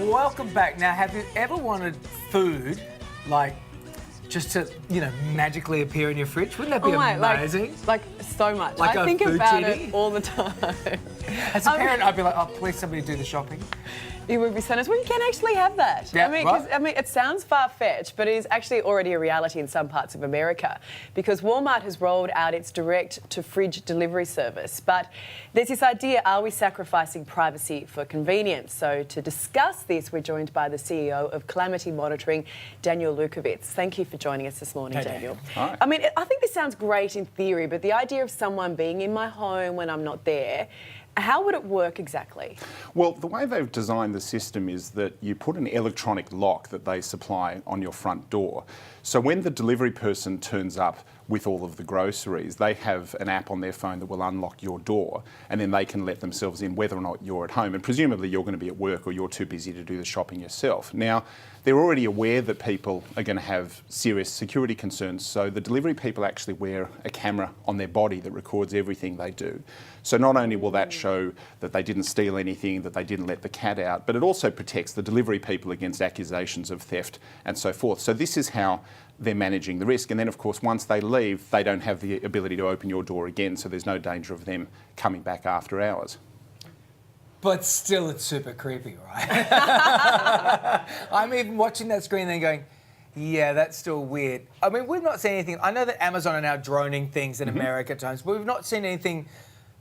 Welcome back. Now, have you ever wanted food, like, just to, magically appear in your fridge? Wouldn't that be amazing? Like so much. Like I a think food about genie? it all the time. As a parent, I'd be like, oh, please somebody do the shopping. It would be so nice. We can actually have that. Yeah, I mean, it sounds far-fetched, but it is actually already a reality in some parts of America because Walmart has rolled out its direct-to-fridge delivery service. But there's this idea, are we sacrificing privacy for convenience? So to discuss this, we're joined by the CEO of Calamity Monitoring, Daniel Lukovitz. Thank you for joining us this morning, Daniel. Hi. I mean, I think this sounds great in theory, but the idea of someone being in my home when I'm not there, how would it work exactly? Well, the way they've designed the system is that you put an electronic lock that they supply on your front door. So when the delivery person turns up with all of the groceries, they have an app on their phone that will unlock your door, and then they can let themselves in whether or not you're at home. And presumably you're going to be at work or you're too busy to do the shopping yourself. Now, they're already aware that people are going to have serious security concerns, so the delivery people actually wear a camera on their body that records everything they do. So not only will that show that they didn't steal anything, that they didn't let the cat out, but it also protects the delivery people against accusations of theft and so forth. So this is how they're managing the risk. And then, of course, once they leave, they don't have the ability to open your door again, so there's no danger of them coming back after hours. But still, it's super creepy, right? I'm even watching that screen and going, yeah, that's still weird. I mean, we've not seen anything. I know that Amazon are now droning things in America at times, but we've not seen anything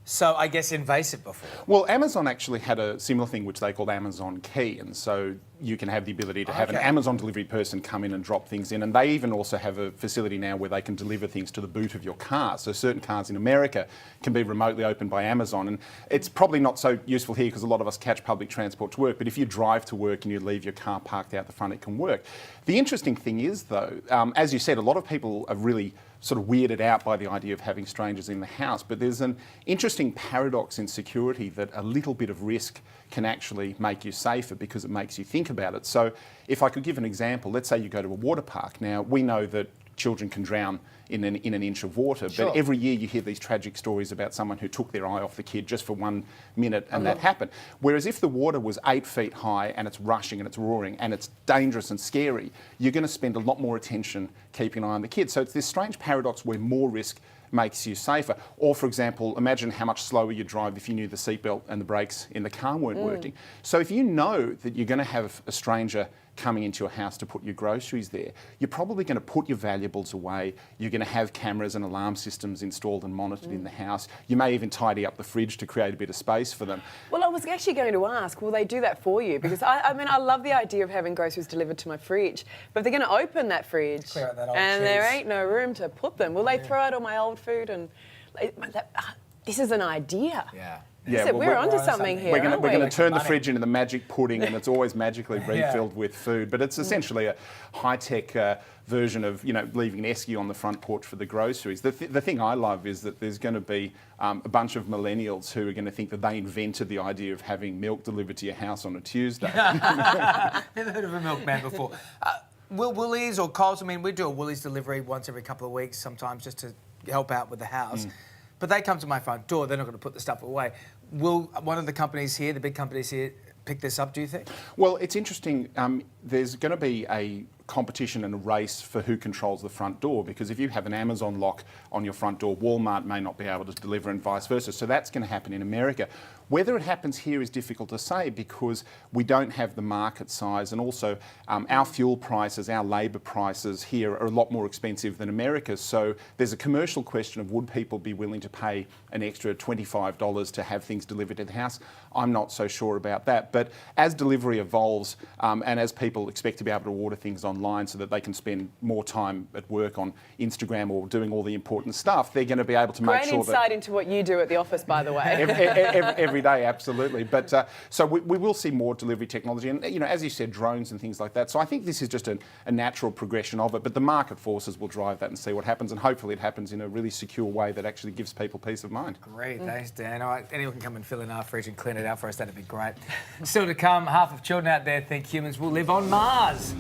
so, I guess, invasive before. Well, Amazon actually had a similar thing which they called Amazon Key, and so you can have the ability to have an Amazon delivery person come in and drop things in, and they even also have a facility now where they can deliver things to the boot of your car. So certain cars in America can be remotely opened by Amazon, and it's probably not so useful here because a lot of us catch public transport to work, but if you drive to work and you leave your car parked out the front, it can work. The interesting thing is, though, as you said, a lot of people are really sort of weirded out by the idea of having strangers in the house, but there's an interesting paradox in security that a little bit of risk can actually make you safer because it makes you think about it. So if I could give an example, let's say you go to a water park. Now, we know that children can drown in an inch of water, but every year you hear these tragic stories about someone who took their eye off the kid just for 1 minute and that happened. Whereas if the water was 8 feet high and it's rushing and it's roaring and it's dangerous and scary, you're going to spend a lot more attention keeping an eye on the kid. So it's this strange paradox where more risk makes you safer. Or, for example, imagine how much slower you'd drive if you knew the seatbelt and the brakes in the car weren't working. So if you know that you're going to have a stranger coming into your house to put your groceries there, you're probably going to put your valuables away. You're going to have cameras and alarm systems installed and monitored in the house. You may even tidy up the fridge to create a bit of space for them. Well, I was actually going to ask, will they do that for you? Because I mean, I love the idea of having groceries delivered to my fridge, but if they're going to open that fridge Clear out that old and cheese. there ain't no room to put them, will they throw out all my old food? And this is an idea. Yeah. Yeah, So we're onto something here. We're aren't going to we? turn the fridge into the magic pudding, and it's always magically refilled with food. But it's essentially a high-tech version of, leaving an esky on the front porch for the groceries. The thing I love is that there's going to be a bunch of millennials who are going to think that they invented the idea of having milk delivered to your house on a Tuesday. Never heard of a milkman before. Will Woolies or Coles, I mean, we do a Woolies delivery once every couple of weeks sometimes just to help out with the house. But they come to my front door, they're not going to put the stuff away. Will one of the companies here, the big companies here, pick this up, do you think? Well, it's interesting. There's going to be a competition and a race for who controls the front door, because if you have an Amazon lock on your front door, Walmart may not be able to deliver and vice versa. So that's going to happen in America. Whether it happens here is difficult to say because we don't have the market size, and also our fuel prices, our labour prices here are a lot more expensive than America's. So there's a commercial question of would people be willing to pay an extra $25 to have things delivered to the house? I'm not so sure about that. But as delivery evolves and as people expect to be able to order things online so that they can spend more time at work on Instagram or doing all the important stuff, they're going to be able to make Great sure insight into what you do at the office, by the way. every day, absolutely. But so we will see more delivery technology, and as you said, drones and things like that. So I think this is just a natural progression of it. But the market forces will drive that and see what happens, and hopefully it happens in a really secure way that actually gives people peace of mind. Great, thanks, Dan. All right, anyone can come and fill in our fridge and clean it out for us. That'd be great. Still to come, half of children out there think humans will live on Mars.